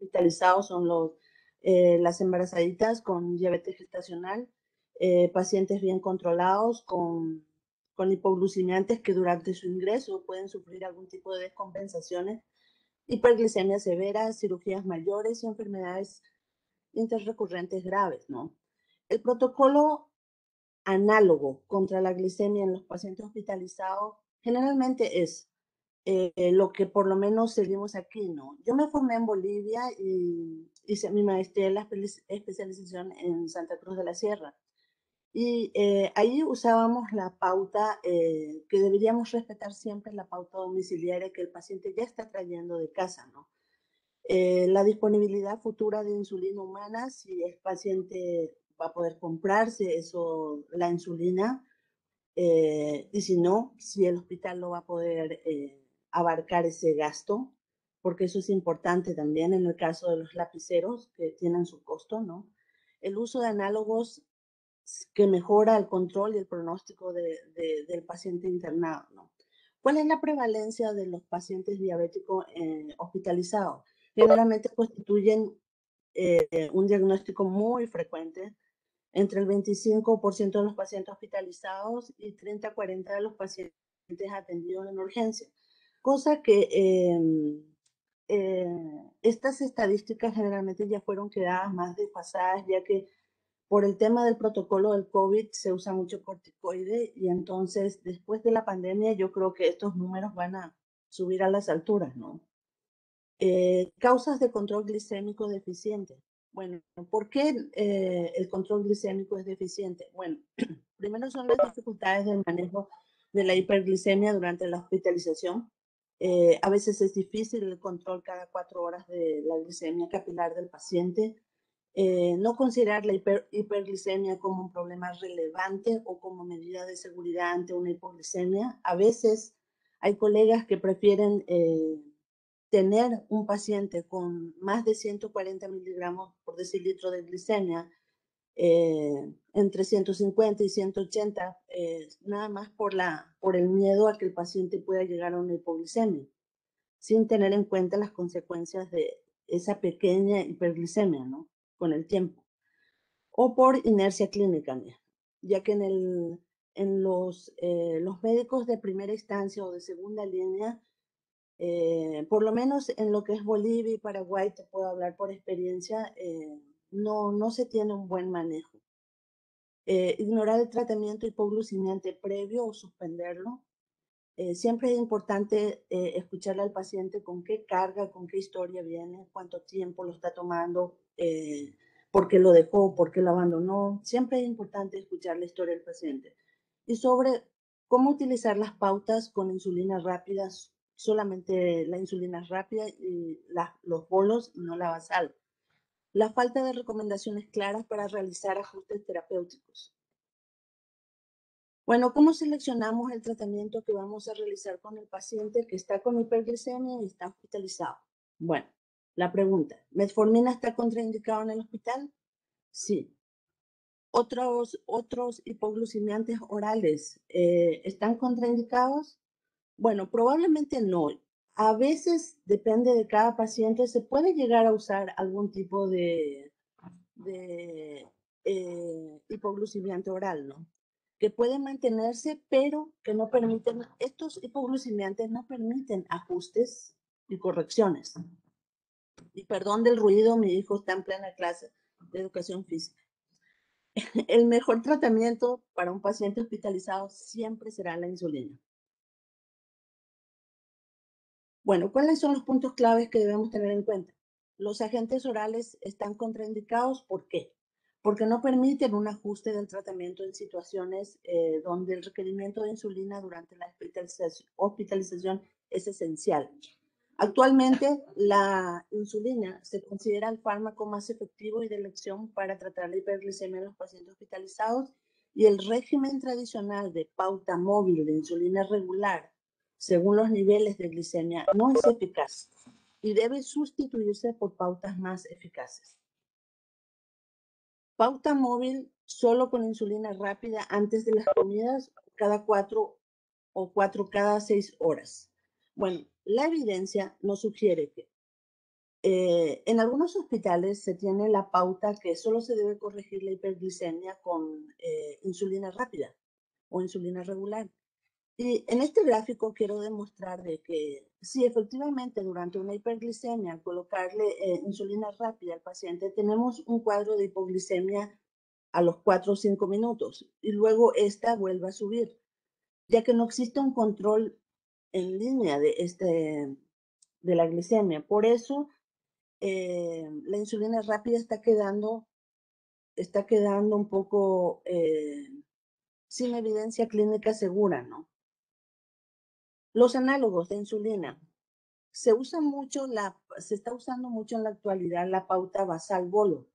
hospitalizados son las embarazaditas con diabetes gestacional, pacientes bien controlados con hipoglucemiantes que durante su ingreso pueden sufrir algún tipo de descompensaciones, hiperglicemia severa, cirugías mayores y enfermedades interrecurrentes graves, ¿no? El protocolo análogo contra la glicemia en los pacientes hospitalizados generalmente es lo que por lo menos seguimos aquí, ¿no? Yo me formé en Bolivia y hice mi maestría en la especialización en Santa Cruz de la Sierra. Y ahí usábamos la pauta que deberíamos respetar siempre, la pauta domiciliaria que el paciente ya está trayendo de casa, ¿no? La disponibilidad futura de insulina humana, si el paciente va a poder comprarse eso, la insulina, y si no, si el hospital no va a poder abarcar ese gasto, porque eso es importante también en el caso de los lapiceros que tienen su costo, ¿no? El uso de análogos que mejora el control y el pronóstico del paciente internado, ¿no? ¿Cuál es la prevalencia de los pacientes diabéticos hospitalizados? Generalmente constituyen un diagnóstico muy frecuente, entre el 25% de los pacientes hospitalizados y 30-40% de los pacientes atendidos en urgencia. Cosa que estas estadísticas generalmente ya fueron quedadas más desfasadas, ya que por el tema del protocolo del COVID se usa mucho corticoide y entonces después de la pandemia yo creo que estos números van a subir a las alturas, ¿no? Causas de control glicémico deficiente. Bueno, ¿por qué el control glicémico es deficiente? Bueno, primero son las dificultades del manejo de la hiperglicemia durante la hospitalización. A veces es difícil el control cada 4 horas de la glicemia capilar del paciente. No considerar la hiperglicemia como un problema relevante o como medida de seguridad ante una hipoglicemia. A veces hay colegas que prefieren tener un paciente con más de 140 miligramos por decilitro de glicemia, entre 150 y 180, nada más por el miedo a que el paciente pueda llegar a una hipoglicemia, sin tener en cuenta las consecuencias de esa pequeña hiperglicemia, ¿no? Con el tiempo. O por inercia clínica, ya que en los médicos de primera instancia o de segunda línea, por lo menos en lo que es Bolivia y Paraguay, te puedo hablar por experiencia, no se tiene un buen manejo. Ignorar el tratamiento hipoglucemiante previo o suspenderlo. Siempre es importante escucharle al paciente con qué carga, con qué historia viene, cuánto tiempo lo está tomando, por qué lo dejó, por qué lo abandonó. Siempre es importante escuchar la historia del paciente. Y sobre cómo utilizar las pautas con insulinas rápidas, solamente la insulina rápida y los bolos y no la basal. La falta de recomendaciones claras para realizar ajustes terapéuticos. Bueno, ¿cómo seleccionamos el tratamiento que vamos a realizar con el paciente que está con hiperglicemia y está hospitalizado? Bueno, la pregunta, ¿metformina está contraindicado en el hospital? Sí. ¿Otros hipoglucemiantes orales están contraindicados? Bueno, probablemente no. A veces, depende de cada paciente, se puede llegar a usar algún tipo de hipoglucemiante oral, ¿no? Que pueden mantenerse, pero que no permiten, estos hipoglucemiantes no permiten ajustes y correcciones. Y perdón del ruido, mi hijo está en plena clase de educación física. El mejor tratamiento para un paciente hospitalizado siempre será la insulina. Bueno, ¿cuáles son los puntos claves que debemos tener en cuenta? Los agentes orales están contraindicados, ¿por qué? Porque no permiten un ajuste del tratamiento en situaciones donde el requerimiento de insulina durante la hospitalización es esencial. Actualmente, la insulina se considera el fármaco más efectivo y de elección para tratar la hiperglicemia en los pacientes hospitalizados, y el régimen tradicional de pauta móvil de insulina regular según los niveles de glicemia no es eficaz y debe sustituirse por pautas más eficaces. Pauta móvil solo con insulina rápida antes de las comidas, cada 4 o 4 cada 6 horas. Bueno, la evidencia nos sugiere que En algunos hospitales se tiene la pauta que solo se debe corregir la hiperglicemia con insulina rápida o insulina regular. Y en este gráfico quiero demostrar de que si efectivamente durante una hiperglicemia al colocarle insulina rápida al paciente tenemos un cuadro de hipoglicemia a los 4 o 5 minutos y luego esta vuelve a subir, ya que no existe un control en línea de la glicemia. Por eso la insulina rápida está quedando un poco sin evidencia clínica segura, ¿no? Los análogos de insulina. Se está usando mucho en la actualidad la pauta basal bolo,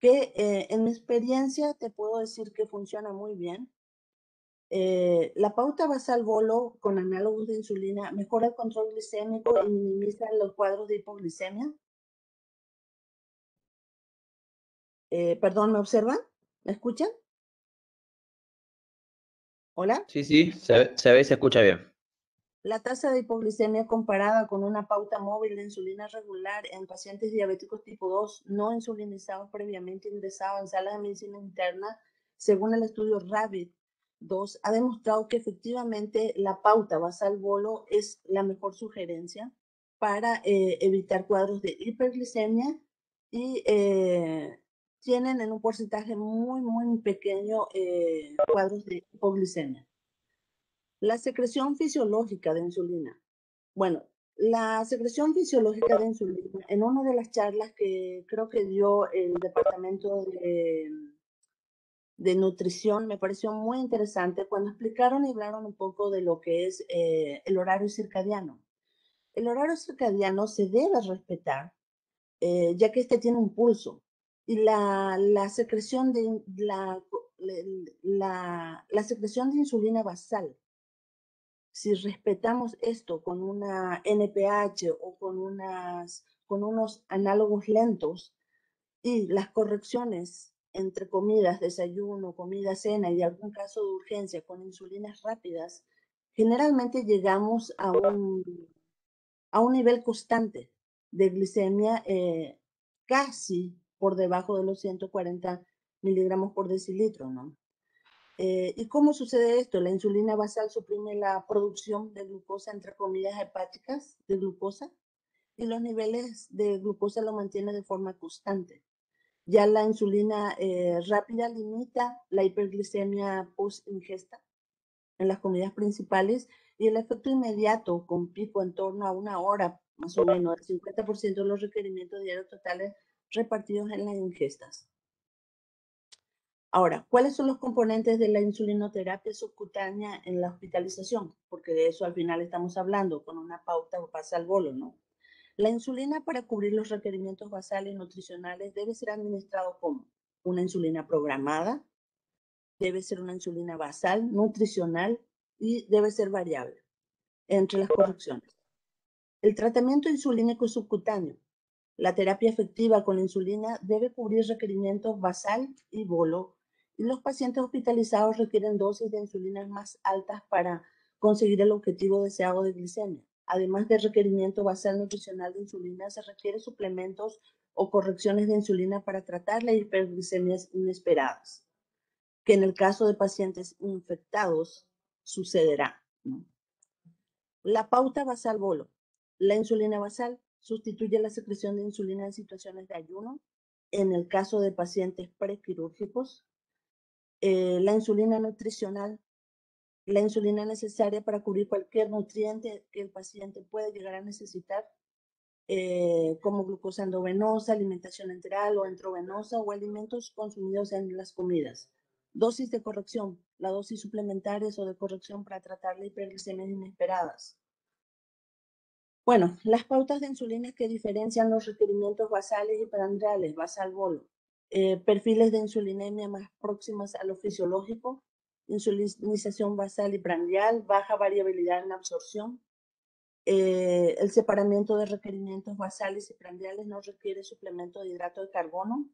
que en mi experiencia te puedo decir que funciona muy bien. La pauta basal bolo con análogos de insulina mejora el control glicémico y minimiza los cuadros de hipoglicemia. Perdón, ¿me observan? ¿Me escuchan? ¿Hola? Sí, sí, se ve y se escucha bien. La tasa de hipoglicemia comparada con una pauta móvil de insulina regular en pacientes diabéticos tipo 2 no insulinizados previamente ingresados en salas de medicina interna, según el estudio RABBIT-2, ha demostrado que efectivamente la pauta basal bolo es la mejor sugerencia para evitar cuadros de hiperglicemia y tienen en un porcentaje muy, muy pequeño cuadros de hipoglicemia. La secreción fisiológica de insulina. Bueno, la secreción fisiológica de insulina, en una de las charlas que creo que dio el departamento de nutrición, me pareció muy interesante cuando explicaron y hablaron un poco de lo que es el horario circadiano. El horario circadiano se debe respetar, ya que este tiene un pulso. Y la secreción la secreción de insulina basal, si respetamos esto con una NPH o con unos análogos lentos y las correcciones entre comidas, desayuno, comida, cena y algún caso de urgencia con insulinas rápidas, generalmente llegamos a un nivel constante de glicemia casi por debajo de los 140 miligramos por decilitro, ¿no? ¿Y cómo sucede esto? La insulina basal suprime la producción de glucosa entre comidas hepáticas de glucosa y los niveles de glucosa lo mantiene de forma constante. Ya la insulina rápida limita la hiperglicemia post-ingesta en las comidas principales y el efecto inmediato con pico en torno a una hora, más o menos, el 50% de los requerimientos diarios totales repartidos en las ingestas. Ahora, ¿cuáles son los componentes de la insulinoterapia subcutánea en la hospitalización? Porque de eso al final estamos hablando con una pauta basal bolo, ¿no? La insulina para cubrir los requerimientos basales nutricionales debe ser administrado como una insulina programada, debe ser una insulina basal, nutricional y debe ser variable entre las correcciones. El tratamiento insulínico subcutáneo. La terapia efectiva con la insulina debe cubrir requerimientos basal y bolo, y los pacientes hospitalizados requieren dosis de insulina más altas para conseguir el objetivo deseado de glicemia. Además del requerimiento basal nutricional de insulina, se requieren suplementos o correcciones de insulina para tratar las hiperglicemias inesperadas, que en el caso de pacientes infectados sucederá, ¿no? La pauta basal bolo. La insulina basal sustituye la secreción de insulina en situaciones de ayuno, en el caso de pacientes prequirúrgicos. La insulina nutricional, la insulina necesaria para cubrir cualquier nutriente que el paciente puede llegar a necesitar, como glucosa endovenosa, alimentación enteral o intravenosa o alimentos consumidos en las comidas. Dosis de corrección, la dosis suplementarias o de corrección para tratar las hiperglicemias inesperadas. Bueno, las pautas de insulina que diferencian los requerimientos basales y prandiales, basal bolo. Perfiles de insulinemia más próximas a lo fisiológico, insulinización basal y prandial, baja variabilidad en la absorción. El separamiento de requerimientos basales y prandiales no requiere suplemento de hidrato de carbono.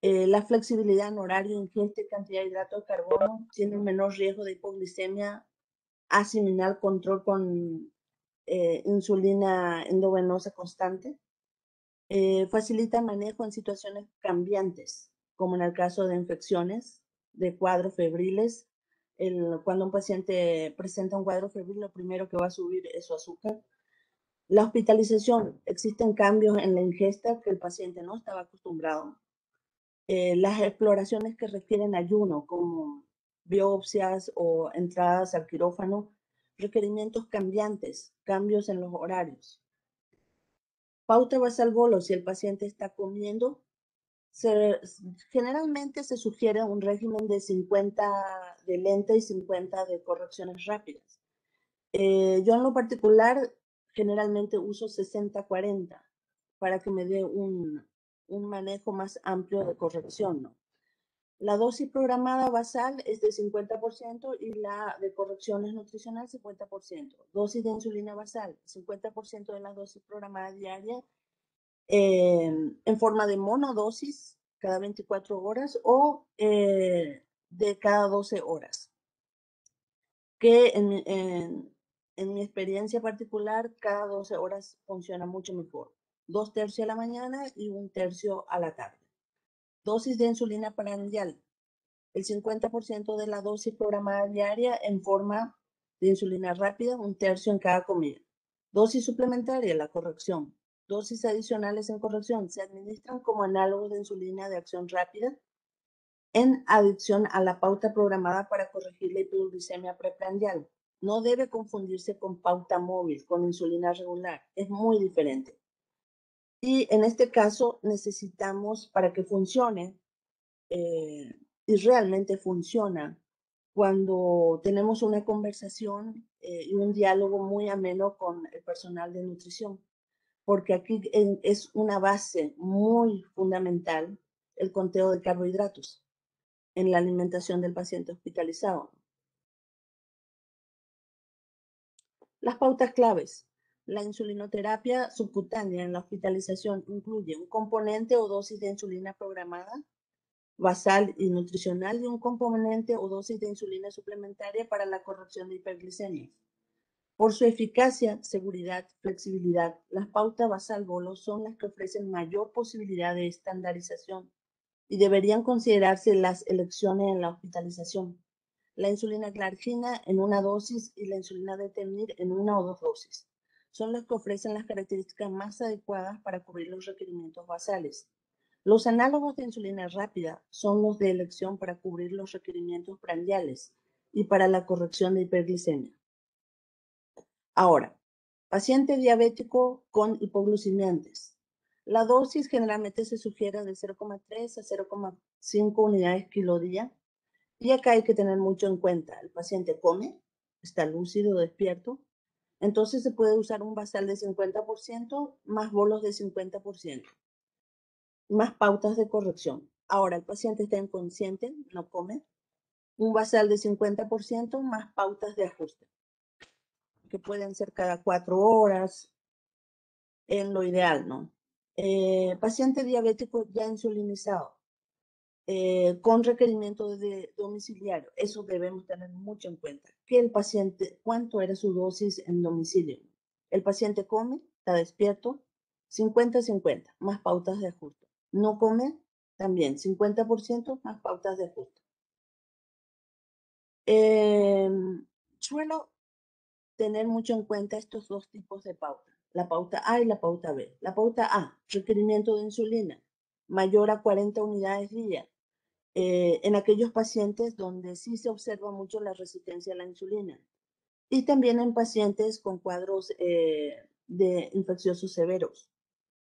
La flexibilidad en horario, ingesta y cantidad de hidrato de carbono tiene un menor riesgo de hipoglicemia asimilar control con insulina endovenosa constante. Facilita manejo en situaciones cambiantes, como en el caso de infecciones, de cuadros febriles. Cuando un paciente presenta un cuadro febril, lo primero que va a subir es su azúcar. La hospitalización, existen cambios en la ingesta que el paciente no estaba acostumbrado. Las exploraciones que requieren ayuno, como biopsias o entradas al quirófano, requerimientos cambiantes, cambios en los horarios. Pauta basal bolo, si el paciente está comiendo, se, generalmente se sugiere un régimen de 50 de lenta y 50 de correcciones rápidas. Yo en lo particular generalmente uso 60-40 para que me dé un manejo más amplio de corrección, ¿no? La dosis programada basal es de 50% y la de correcciones nutricional 50%. Dosis de insulina basal, 50% de la dosis programada diaria en forma de monodosis cada 24 horas o de cada 12 horas. Que en mi experiencia particular, cada 12 horas funciona mucho mejor. 2/3 a la mañana y 1/3 a la tarde. Dosis de insulina prandial. El 50% de la dosis programada diaria en forma de insulina rápida, 1/3 en cada comida. Dosis suplementaria, la corrección. Dosis adicionales en corrección se administran como análogos de insulina de acción rápida en adición a la pauta programada para corregir la hipoglucemia preprandial. No debe confundirse con pauta móvil, con insulina regular. Es muy diferente. Y en este caso necesitamos, para que funcione, y realmente funciona, cuando tenemos una conversación y un diálogo muy ameno con el personal de nutrición, porque aquí es una base muy fundamental el conteo de carbohidratos en la alimentación del paciente hospitalizado. Las pautas claves. La insulinoterapia subcutánea en la hospitalización incluye un componente o dosis de insulina programada, basal y nutricional y un componente o dosis de insulina suplementaria para la corrección de hiperglicemia. Por su eficacia, seguridad, flexibilidad, las pautas basal bolo son las que ofrecen mayor posibilidad de estandarización y deberían considerarse las elecciones en la hospitalización. La insulina glargina en una dosis y la insulina detemir en una o dos dosis. Son las que ofrecen las características más adecuadas para cubrir los requerimientos basales. Los análogos de insulina rápida son los de elección para cubrir los requerimientos prandiales y para la corrección de hiperglicemia. Ahora, paciente diabético con hipoglucemiantes. La dosis generalmente se sugiere de 0,3 a 0,5 unidades kilo día. Y acá hay que tener mucho en cuenta. El paciente come, está lúcido, despierto. Entonces se puede usar un basal de 50% más bolos de 50%, más pautas de corrección. Ahora, el paciente está inconsciente, no come. Un basal de 50% más pautas de ajuste, que pueden ser cada 4 horas, en lo ideal, ¿no? Paciente diabético ya insulinizado, con requerimiento de domiciliario. Eso debemos tener mucho en cuenta. Que el paciente, cuánto era su dosis en domicilio. El paciente come, está despierto, 50-50, más pautas de ajuste. No come, también 50% más pautas de ajuste. Suelo tener mucho en cuenta estos dos tipos de pauta, la pauta A y la pauta B. La pauta A, requerimiento de insulina, mayor a 40 unidades día, en aquellos pacientes donde sí se observa mucho la resistencia a la insulina y también en pacientes con cuadros de infecciosos severos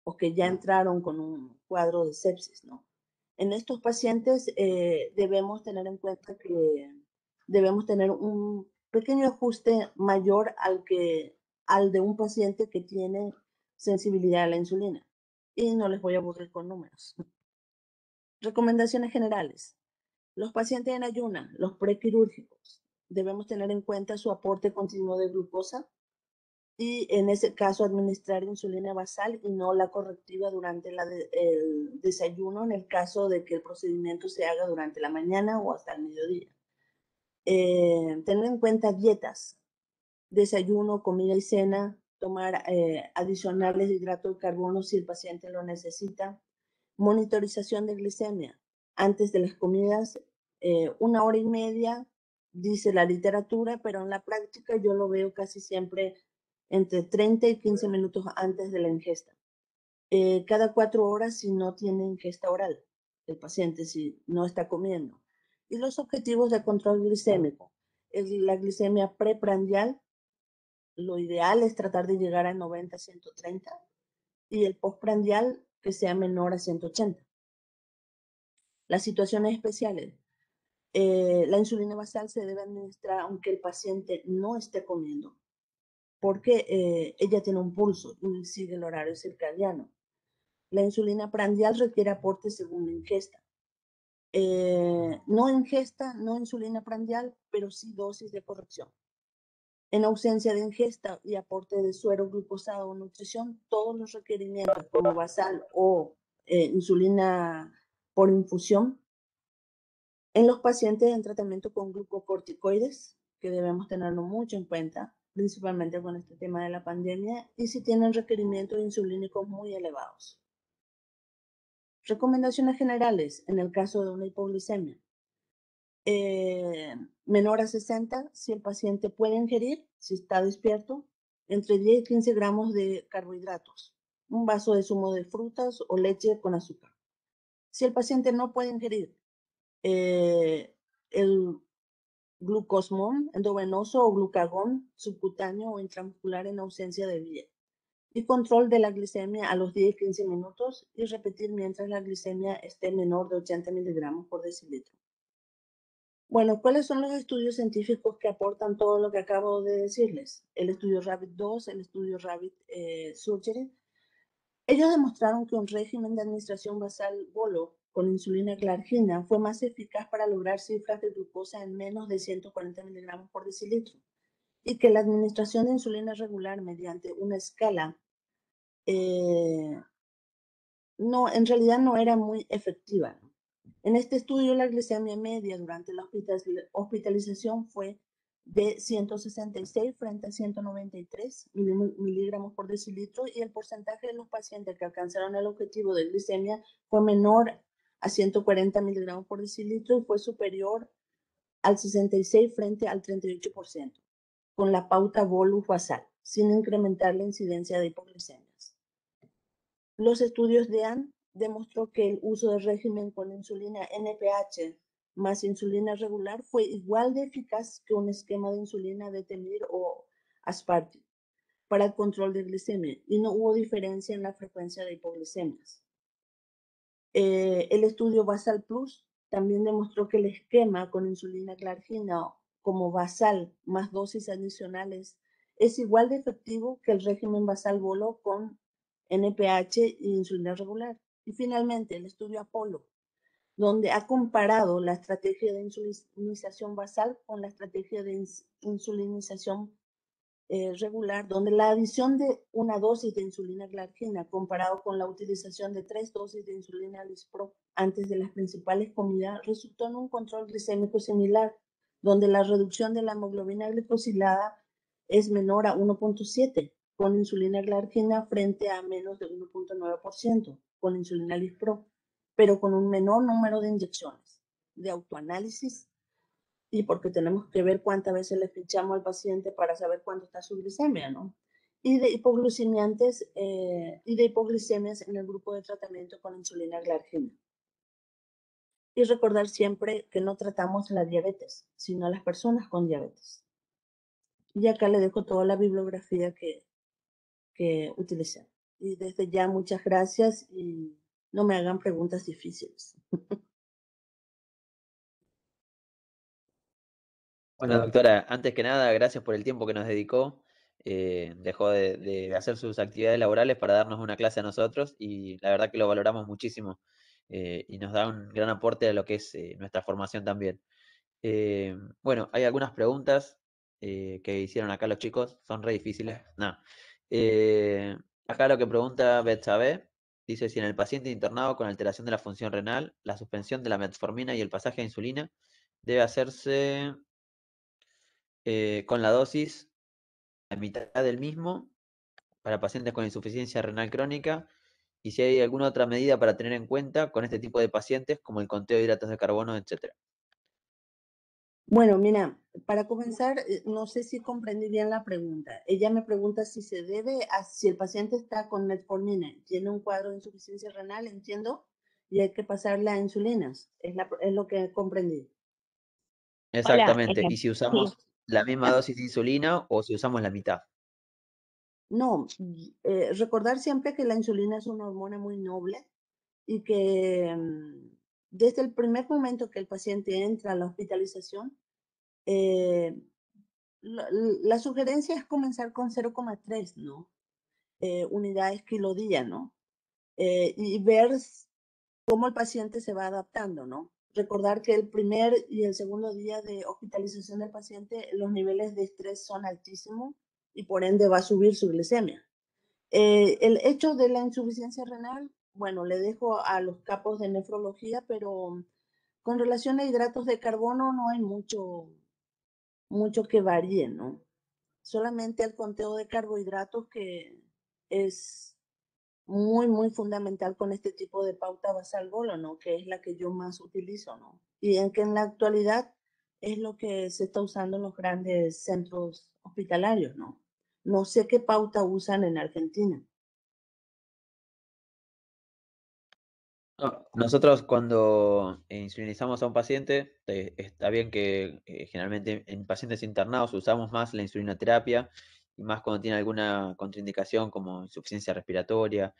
o que ya entraron con un cuadro de sepsis, ¿no? En estos pacientes debemos tener en cuenta que debemos tener un pequeño ajuste mayor al de un paciente que tiene sensibilidad a la insulina. Y no les voy a aburrir con números. Recomendaciones generales. Los pacientes en ayuna, los prequirúrgicos, debemos tener en cuenta su aporte continuo de glucosa y en ese caso administrar insulina basal y no la correctiva durante el desayuno en el caso de que el procedimiento se haga durante la mañana o hasta el mediodía. Tener en cuenta dietas, desayuno, comida y cena, tomar adicionales de hidrato de carbono si el paciente lo necesita, monitorización de glicemia antes de las comidas, 1 hora y media, dice la literatura, pero en la práctica yo lo veo casi siempre entre 30 y 15 minutos antes de la ingesta. Cada 4 horas si no tiene ingesta oral, el paciente si no está comiendo. Y los objetivos de control glicémico. La glicemia preprandial, lo ideal es tratar de llegar a 90 a 130 y el postprandial que sea menor a 180. Las situaciones especiales. La insulina basal se debe administrar aunque el paciente no esté comiendo, porque ella tiene un pulso y sigue el horario circadiano. La insulina prandial requiere aporte según la ingesta. No ingesta, no insulina prandial, pero sí dosis de corrección. En ausencia de ingesta y aporte de suero glucosado o nutrición, todos los requerimientos como basal o insulina por infusión. En los pacientes en tratamiento con glucocorticoides, que debemos tenerlo mucho en cuenta, principalmente con este tema de la pandemia, y si tienen requerimientos insulínicos muy elevados. Recomendaciones generales en el caso de una hipoglicemia. Menor a 60, si el paciente puede ingerir, si está despierto, entre 10 y 15 gramos de carbohidratos, un vaso de zumo de frutas o leche con azúcar. Si el paciente no puede ingerir el glucosmón endovenoso o glucagón subcutáneo o intramuscular en ausencia de vía, y control de la glicemia a los 10-15 minutos y repetir mientras la glicemia esté menor de 80 miligramos por decilitro. Bueno, ¿cuáles son los estudios científicos que aportan todo lo que acabo de decirles? El estudio RABBIT-2, el estudio RABBIT-Surgery. Ellos demostraron que un régimen de administración basal bolo con insulina glargina fue más eficaz para lograr cifras de glucosa en menos de 140 miligramos por decilitro y que la administración de insulina regular mediante una escala no, en realidad no era muy efectiva. En este estudio, la glicemia media durante la hospitalización fue de 166 frente a 193 miligramos por decilitro y el porcentaje de los pacientes que alcanzaron el objetivo de glicemia fue menor a 140 miligramos por decilitro y fue superior al 66 frente al 38%, con la pauta bolus basal, sin incrementar la incidencia de hipoglicemias. Los estudios de AN demostró que el uso del régimen con insulina NPH más insulina regular fue igual de eficaz que un esquema de insulina de Temir o Aspartic para el control de glicemia y no hubo diferencia en la frecuencia de hipoglicemias. El estudio Basal Plus también demostró que el esquema con insulina glargina como basal más dosis adicionales es igual de efectivo que el régimen basal bolo con NPH e insulina regular. Y finalmente el estudio Apollo, donde ha comparado la estrategia de insulinización basal con la estrategia de insulinización regular, donde la adición de una dosis de insulina glargina comparado con la utilización de 3 dosis de insulina lispro antes de las principales comidas resultó en un control glicémico similar, donde la reducción de la hemoglobina glicosilada es menor a 1.7 con insulina glargina frente a menos de 1.9% con insulina lispro, pero con un menor número de inyecciones. De autoanálisis y porque tenemos que ver cuántas veces le fichamos al paciente para saber cuánto está su glicemia, ¿no? Y de hipoglucemiantes y de hipoglicemias en el grupo de tratamiento con insulina glargina. Y recordar siempre que no tratamos la diabetes, sino a las personas con diabetes. Y acá le dejo toda la bibliografía que utilicé. Y desde ya muchas gracias y no me hagan preguntas difíciles. Bueno, doctora, antes que nada, gracias por el tiempo que nos dedicó. Dejó de hacer sus actividades laborales para darnos una clase a nosotros y la verdad que lo valoramos muchísimo y nos da un gran aporte a lo que es nuestra formación también. Bueno, hay algunas preguntas que hicieron acá los chicos, son re difíciles. No. Acá lo que pregunta Betsabe dice si en el paciente internado con alteración de la función renal, la suspensión de la metformina y el pasaje a insulina debe hacerse con la dosis a mitad del mismo para pacientes con insuficiencia renal crónica y si hay alguna otra medida para tener en cuenta con este tipo de pacientes, como el conteo de hidratos de carbono, etcétera. Bueno, mira, para comenzar, no sé si comprendí bien la pregunta. Ella me pregunta si se debe a si el paciente está con metformina, tiene un cuadro de insuficiencia renal, entiendo, y hay que pasarle a insulinas. Es lo que comprendí. Hola, Exactamente. Y si sí. usamos la misma dosis de insulina o si usamos la mitad. No, recordar siempre que la insulina es una hormona muy noble y que desde el primer momento que el paciente entra a la hospitalización, eh, la sugerencia es comenzar con 0,3, ¿no? Unidades kilo día, ¿no? Y ver cómo el paciente se va adaptando, ¿no? Recordar que el primer y el segundo día de hospitalización del paciente, los niveles de estrés son altísimos y por ende va a subir su glicemia. El hecho de la insuficiencia renal, bueno, le dejo a los capos de nefrología, pero con relación a hidratos de carbono no hay mucho que varíe, ¿no? Solamente el conteo de carbohidratos que es muy fundamental con este tipo de pauta basal bolo, ¿no? Que es la que yo más utilizo, ¿no? Y en que en la actualidad es lo que se está usando en los grandes centros hospitalarios, ¿no? No sé qué pauta usan en Argentina. No, nosotros cuando insulinizamos a un paciente, está bien que generalmente en pacientes internados usamos más la insulinoterapia y más cuando tiene alguna contraindicación como insuficiencia respiratoria.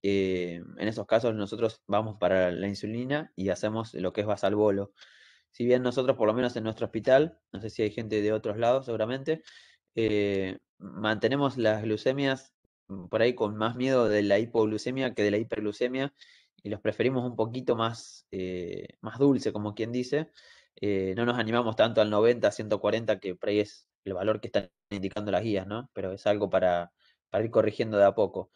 En esos casos nosotros vamos para la insulina y hacemos lo que es basal bolo. Si bien nosotros, por lo menos en nuestro hospital, no sé si hay gente de otros lados seguramente, mantenemos las glucemias por ahí con más miedo de la hipoglucemia que de la hiperglucemia y los preferimos un poquito más, más dulce, como quien dice. No nos animamos tanto al 90, 140, que por ahí es el valor que están indicando las guías, ¿no? Pero es algo para ir corrigiendo de a poco.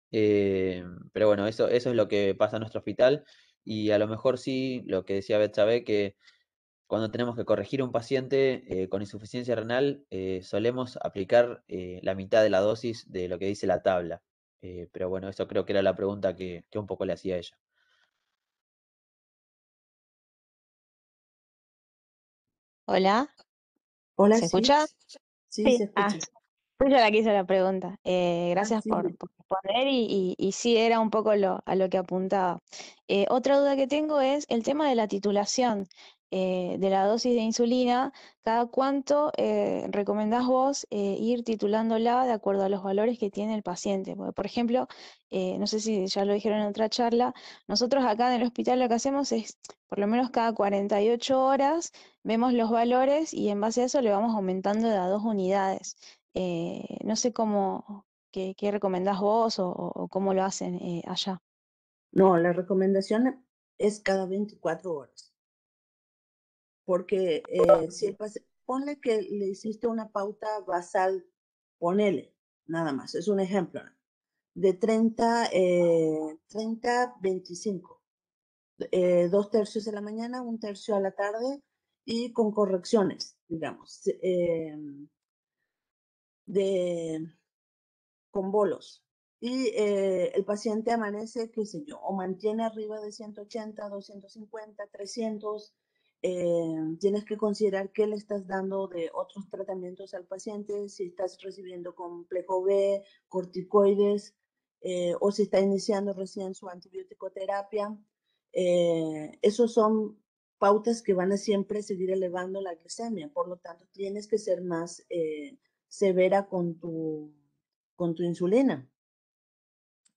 Pero bueno, eso es lo que pasa en nuestro hospital y a lo mejor sí, lo que decía Betsabe, que cuando tenemos que corregir a un paciente con insuficiencia renal, solemos aplicar la mitad de la dosis de lo que dice la tabla. Pero bueno, eso creo que era la pregunta que un poco le hacía a ella. Hola, Hola, ¿se sí, escucha? sí, se Sí. escucha. Fui yo la que hice la pregunta. Ah, Gracias sí. por responder y sí, era un poco a lo que apuntaba. Otra duda que tengo es el tema de la titulación de la dosis de insulina. ¿Cada cuánto recomendás vos ir titulándola de acuerdo a los valores que tiene el paciente? Porque, por ejemplo, no sé si ya lo dijeron en otra charla, nosotros acá en el hospital lo que hacemos es, por lo menos cada 48 horas, vemos los valores y en base a eso le vamos aumentando de a 2 unidades. No sé qué recomendás vos o cómo lo hacen allá. No, la recomendación es cada 24 horas, porque si el paciente, ponle que le hiciste una pauta basal, ponele, nada más, es un ejemplo, ¿no? De 30-25, 2 tercios de la mañana, 1 tercio a la tarde y con correcciones, digamos, de con bolos. Y el paciente amanece, qué sé yo, o mantiene arriba de 180, 250, 300. Tienes que considerar qué le estás dando de otros tratamientos al paciente, si estás recibiendo complejo B, corticoides, o si está iniciando recién su antibiótico terapia. Esos son pautas que van a siempre seguir elevando la glicemia, por lo tanto tienes que ser más severa con tu insulina.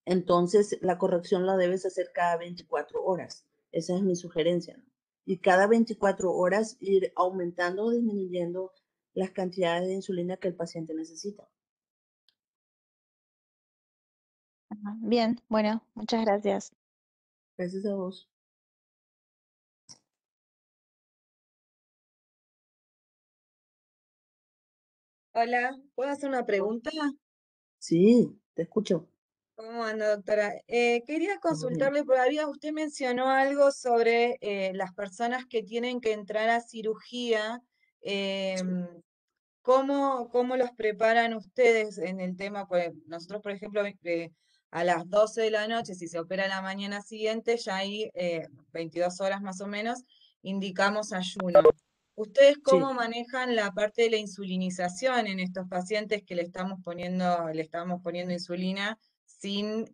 Entonces, la corrección la debes hacer cada 24 horas. Esa es mi sugerencia, ¿no? Y cada 24 horas ir aumentando o disminuyendo las cantidades de insulina que el paciente necesita. Ajá. Bien, bueno, muchas gracias. Gracias a vos. Hola, ¿puedo hacer una pregunta? Sí, te escucho. ¿Cómo anda, doctora? Quería Todo bien. consultarle, porque usted mencionó algo sobre las personas que tienen que entrar a cirugía Sí. em, ¿cómo los preparan ustedes en el tema? Pues nosotros, por ejemplo, a las 12 de la noche, si se opera la mañana siguiente, ya hay 22 horas más o menos, indicamos ayuno. ¿Ustedes cómo Sí, manejan la parte de la insulinización en estos pacientes que le estamos poniendo insulina sin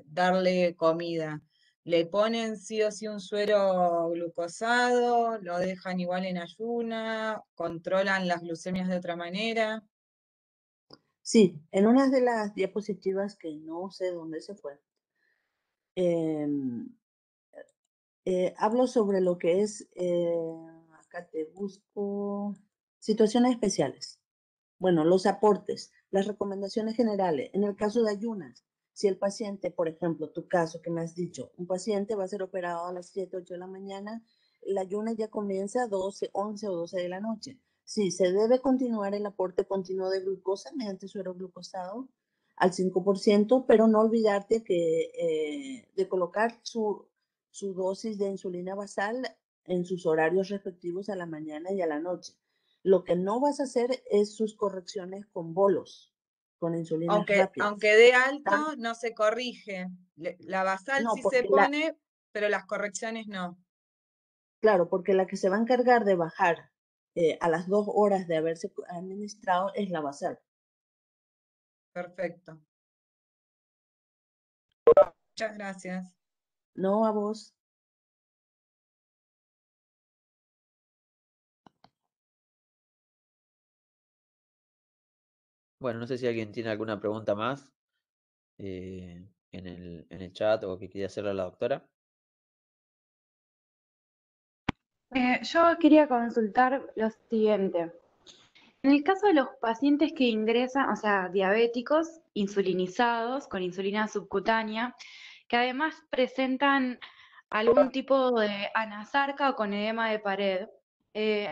darle comida? ¿Le ponen sí o sí un suero glucosado? ¿Lo dejan igual en ayuna? ¿Controlan las glucemias de otra manera? sí, en una de las diapositivas que no sé dónde se fue, em, hablo sobre lo que es, acá te busco, situaciones especiales. Bueno, los aportes, las recomendaciones generales. En el caso de ayunas, si el paciente, por ejemplo, tu caso que me has dicho, un paciente va a ser operado a las 7, 8 de la mañana, la ayuna ya comienza a 12, 11 o 12 de la noche. Sí, se debe continuar el aporte continuo de glucosa mediante suero glucosado al 5%, pero no olvidarte de colocar su dosis de insulina basal en sus horarios respectivos a la mañana y a la noche. Lo que no vas a hacer es sus correcciones con bolos, con insulinas Aunque rápidas. dé ¿Tá? alto, no se corrige. La basal No, sí se porque pone, pero las correcciones no. claro, porque la que se va a encargar de bajar a las 2 horas de haberse administrado es la basal. Perfecto. Muchas gracias. No a vos. Bueno, no sé si alguien tiene alguna pregunta más en el chat o que quiera hacerle a la doctora. Yo quería consultar lo siguiente. En el caso de los pacientes que ingresan, o sea, diabéticos, insulinizados, con insulina subcutánea, que además presentan algún tipo de anasarca o con edema de pared,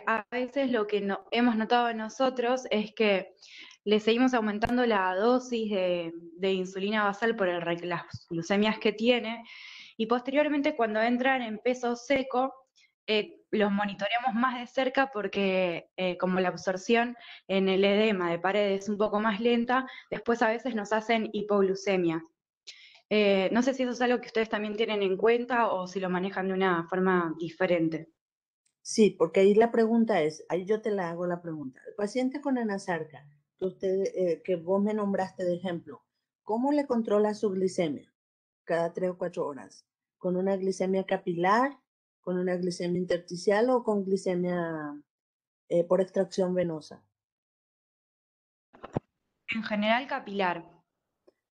a veces lo que hemos notado nosotros es que le seguimos aumentando la dosis de insulina basal por las glucemias que tiene, y posteriormente cuando entran en peso seco, los monitoreamos más de cerca porque como la absorción en el edema de paredes es un poco más lenta, después a veces nos hacen hipoglucemia. No sé si eso es algo que ustedes también tienen en cuenta o si lo manejan de una forma diferente. Sí, porque ahí la pregunta es, ahí yo te la hago la pregunta. El paciente con anasarca, que vos me nombraste de ejemplo, ¿cómo le controla su glicemia cada 3 o 4 horas? ¿Con una glicemia capilar, con una glicemia intersticial o con glicemia por extracción venosa? En general capilar.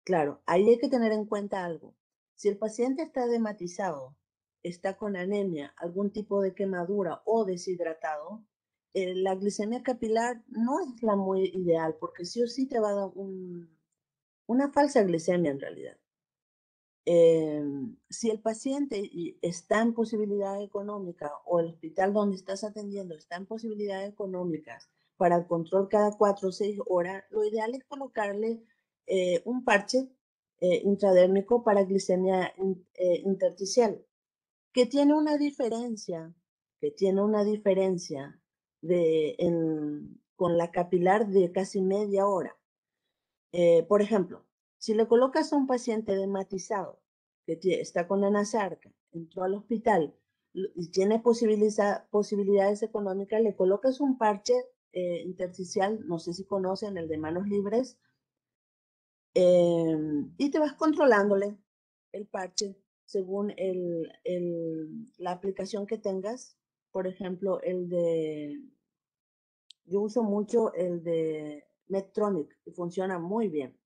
Claro, ahí hay que tener en cuenta algo. Si el paciente está edematizado, está con anemia, algún tipo de quemadura o deshidratado, la glicemia capilar no es la muy ideal porque sí o sí te va a dar una falsa glicemia en realidad. Si el paciente está en posibilidad económica o el hospital donde estás atendiendo está en posibilidades económicas para el control cada 4 o 6 horas, lo ideal es colocarle un parche intradérmico para glicemia intersticial, que tiene una diferencia, con la capilar de casi media hora. Por ejemplo, si le colocas a un paciente edematizado que está con anasarca, entró al hospital y tiene posibilidades económicas, le colocas un parche intersticial, no sé si conocen el de manos libres, y te vas controlándole el parche según la aplicación que tengas. Por ejemplo, yo uso mucho el de Medtronic y funciona muy bien.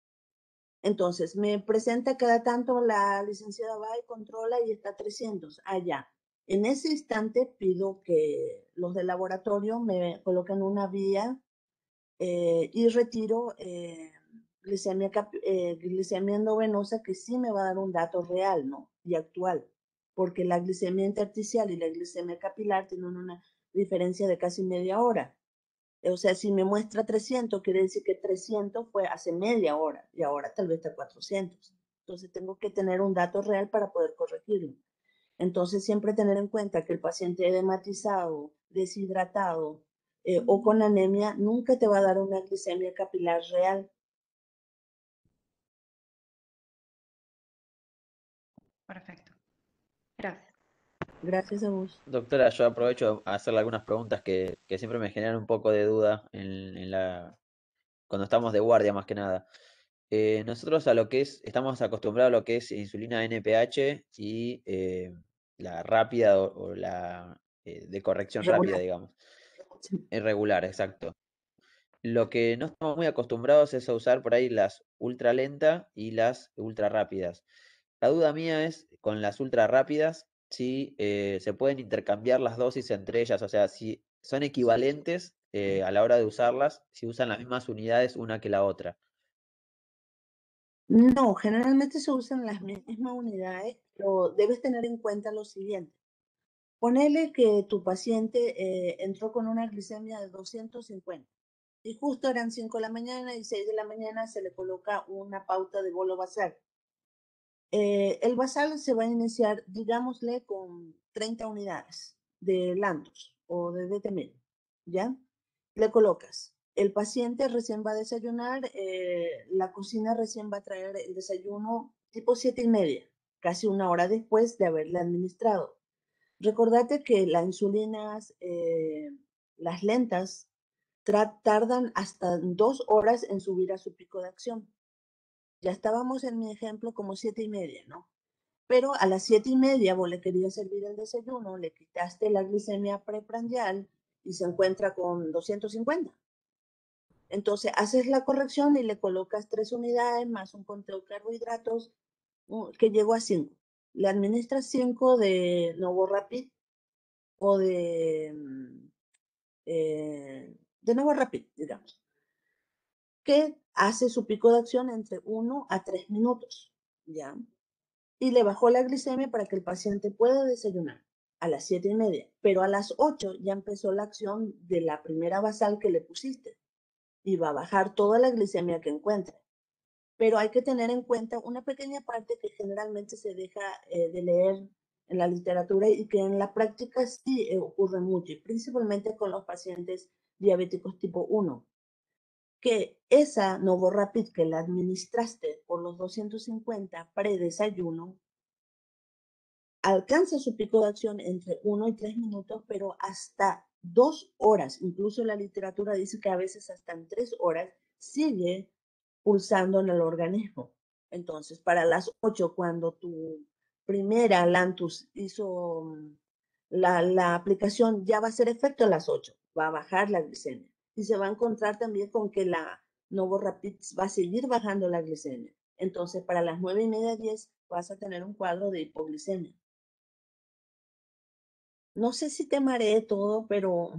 Entonces, me presenta cada tanto la licenciada va y controla y está 300. Allá. En ese instante pido que los del laboratorio me coloquen una vía y retiro glicemia endovenosa que sí me va a dar un dato real, ¿no? Y actual. Porque la glicemia intersticial y la glicemia capilar tienen una diferencia de casi media hora. O sea, si me muestra 300, quiere decir que 300 fue hace media hora y ahora tal vez está 400. Entonces tengo que tener un dato real para poder corregirlo. Entonces siempre tener en cuenta que el paciente edematizado, deshidratado, o con anemia, nunca te va a dar una glicemia capilar real. Perfecto. Gracias. Gracias a vos. Doctora, yo aprovecho a hacerle algunas preguntas que siempre me generan un poco de duda cuando estamos de guardia más que nada. Nosotros a lo que estamos acostumbrados a lo que es insulina NPH y la rápida o la de corrección rápida, Regular. digamos. Sí. Irregular, exacto. Lo que no estamos muy acostumbrados es a usar por ahí las ultra lenta y las ultra rápidas. La duda mía es con las ultra rápidas si se pueden intercambiar las dosis entre ellas, o sea, si son equivalentes a la hora de usarlas, si usan las mismas unidades una que la otra. No, generalmente se usan las mismas unidades, pero debes tener en cuenta lo siguiente. Ponele que tu paciente entró con una glicemia de 250 y justo eran 5 de la mañana y 6 de la mañana se le coloca una pauta de bolo basal. El basal se va a iniciar, digámosle, con 30 unidades de Lantus o de DT1000, ¿ya? Le colocas. El paciente recién va a desayunar, la cocina recién va a traer el desayuno tipo 7:30, casi una hora después de haberle administrado. Recordate que las insulinas, las lentas, tardan hasta 2 horas en subir a su pico de acción. Ya estábamos en mi ejemplo como 7:30, ¿no? Pero a las 7:30 vos le querías servir el desayuno, le quitaste la glicemia preprandial y se encuentra con 250. Entonces haces la corrección y le colocas 3 unidades más un conteo de carbohidratos que llegó a 5. Le administras 5 de Novorapid o de Novorapid, digamos, que hace su pico de acción entre 1 a 3 minutos, ¿ya? Y le bajó la glicemia para que el paciente pueda desayunar a las 7:30, pero a las 8 ya empezó la acción de la primera basal que le pusiste y va a bajar toda la glicemia que encuentre. Pero hay que tener en cuenta una pequeña parte que generalmente se deja de leer en la literatura y que en la práctica sí ocurre mucho, y principalmente con los pacientes diabéticos tipo 1, que esa Novorapid que la administraste por los 250 predesayuno alcanza su pico de acción entre 1 y 3 minutos, pero hasta 2 horas, incluso la literatura dice que a veces hasta en 3 horas, sigue pulsando en el organismo. Entonces, para las 8, cuando tu primera Lantus hizo la aplicación, ya va a hacer efecto a las 8, va a bajar la glicemia. Y se va a encontrar también con que la Novorapid va a seguir bajando la glicemia. Entonces, para las 9:30, 10, vas a tener un cuadro de hipoglicemia. No sé si te mareé todo, pero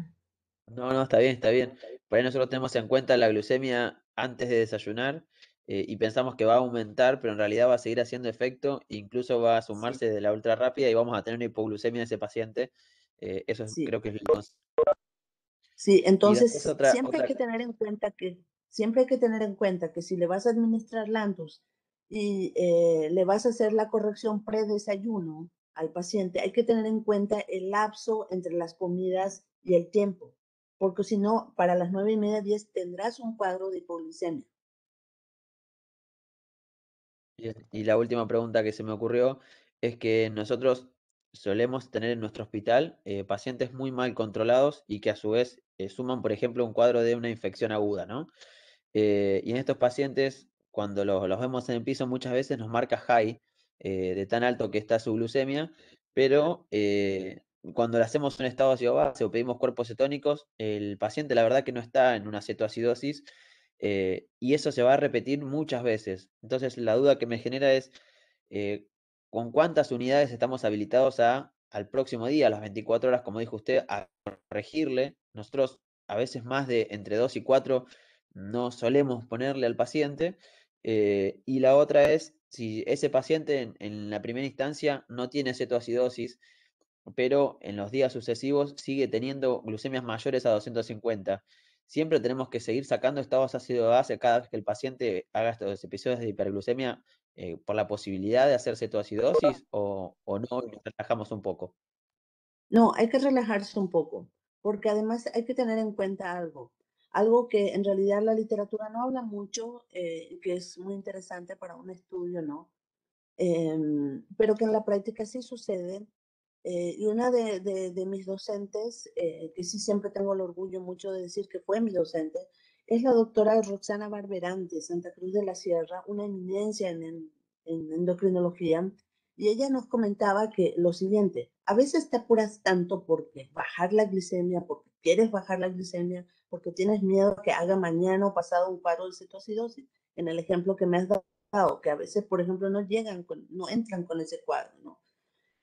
No, no, está bien, está bien. Por ahí nosotros tenemos en cuenta la glucemia antes de desayunar y pensamos que va a aumentar, pero en realidad va a seguir haciendo efecto, incluso va a sí, sumarse de la ultra rápida y vamos a tener una hipoglucemia en ese paciente. sí, Creo que es lo sí. Y después Entonces, otra, siempre hay que tener en cuenta que si le vas a administrar Lantus y le vas a hacer la corrección predesayuno al paciente, hay que tener en cuenta el lapso entre las comidas y el tiempo, porque si no, para las 9:30, 10 tendrás un cuadro de hipoglicemia. Bien, y la última pregunta que se me ocurrió es que nosotros solemos tener en nuestro hospital pacientes muy mal controlados y que a su vez suman, por ejemplo, un cuadro de una infección aguda, ¿no? Y en estos pacientes, cuando los vemos en el piso, muchas veces nos marca high, de tan alto que está su glucemia, pero cuando le hacemos un estado ácido base o pedimos cuerpos cetónicos, el paciente la verdad que no está en una cetoacidosis y eso se va a repetir muchas veces. Entonces, la duda que me genera es, eh, ¿con cuántas unidades estamos habilitados al próximo día, a las 24 horas, como dijo usted, a corregirle? Nosotros a veces más de entre 2 y 4 no solemos ponerle al paciente. Y la otra es si ese paciente en la primera instancia no tiene cetoacidosis, pero en los días sucesivos sigue teniendo glucemias mayores a 250. Siempre tenemos que seguir sacando estados ácido base cada vez que el paciente haga estos episodios de hiperglucemia por la posibilidad de hacer cetoacidosis o no, y nos relajamos un poco. No, hay que relajarse un poco. porque además hay que tener en cuenta algo que en realidad la literatura no habla mucho, que es muy interesante para un estudio, ¿no? Pero que en la práctica sí sucede. Y una de mis docentes, que sí siempre tengo el orgullo mucho de decir que fue mi docente, es la doctora Roxana Barberán de Santa Cruz de la Sierra, una eminencia en endocrinología, y ella nos comentaba que lo siguiente: a veces te apuras tanto porque bajar la glicemia, porque quieres bajar la glicemia, porque tienes miedo que haga mañana o pasado un cuadro de cetoacidosis, en el ejemplo que me has dado, que a veces, por ejemplo, no entran con ese cuadro, ¿no?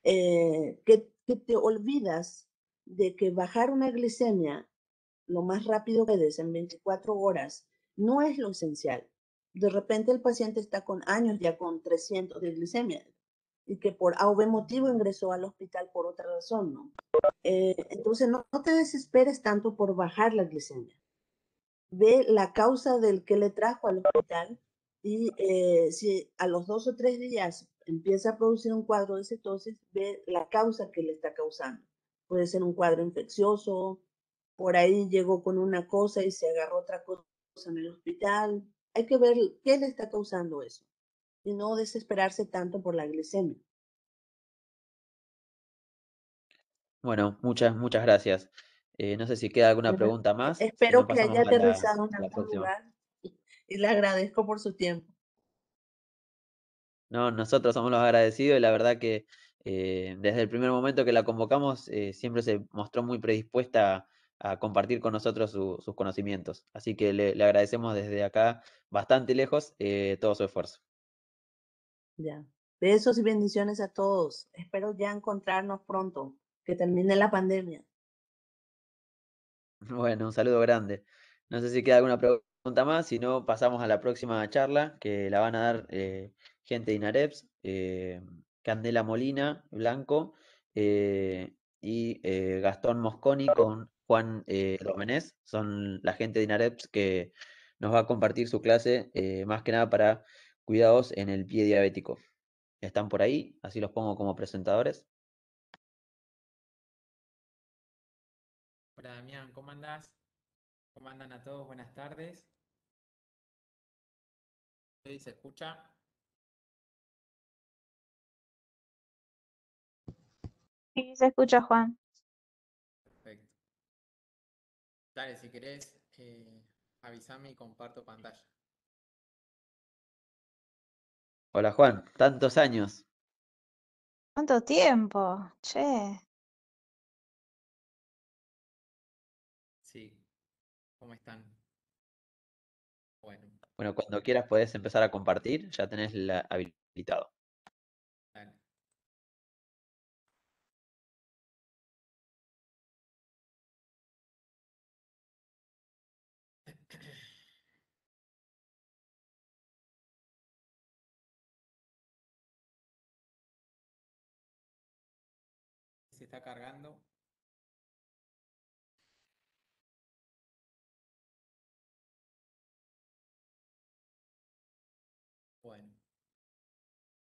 Que te olvidas de que bajar una glicemia lo más rápido que des en 24 horas no es lo esencial. De repente el paciente está con años ya con 300 de glicemia y que por A o B motivo ingresó al hospital por otra razón, ¿no? Entonces no te desesperes tanto por bajar la glicemia. Ve la causa del que le trajo al hospital y si a los 2 o 3 días empieza a producir un cuadro de cetosis, ve la causa que le está causando. Puede ser un cuadro infeccioso, por ahí llegó con una cosa y se agarró otra cosa en el hospital. Hay que ver qué le está causando eso y no desesperarse tanto por la glicemia. Bueno, muchas gracias. No sé si queda alguna pregunta más, si no Espero que haya pasamos a aterrizado en a la algún próxima. lugar y le agradezco por su tiempo. No, nosotros somos los agradecidos y la verdad que desde el primer momento que la convocamos siempre se mostró muy predispuesta a compartir con nosotros sus conocimientos. Así que le agradecemos desde acá, bastante lejos, todo su esfuerzo. Ya. Besos y bendiciones a todos. Espero ya encontrarnos pronto, que termine la pandemia. Bueno, un saludo grande. No sé si queda alguna pregunta más, si no pasamos a la próxima charla que la van a dar gente de INAREPS, Candela Molina Blanco y Gastón Mosconi con Juan Domenés. Son la gente de INAREPS que nos va a compartir su clase más que nada para cuidados en el pie diabético. Están por ahí, así los pongo como presentadores. Hola Damián, ¿cómo andás? ¿Cómo andan a todos? Buenas tardes. ¿Sí, se escucha? Sí, se escucha, Juan. Perfecto. Dale, si querés, avísame y comparto pantalla. Hola Juan, tantos años. ¿Cuánto tiempo? Che. Sí, ¿cómo están? Bueno, Bueno, cuando quieras podés empezar a compartir, ya tenés la habilitado. dale. Se está cargando. Bueno.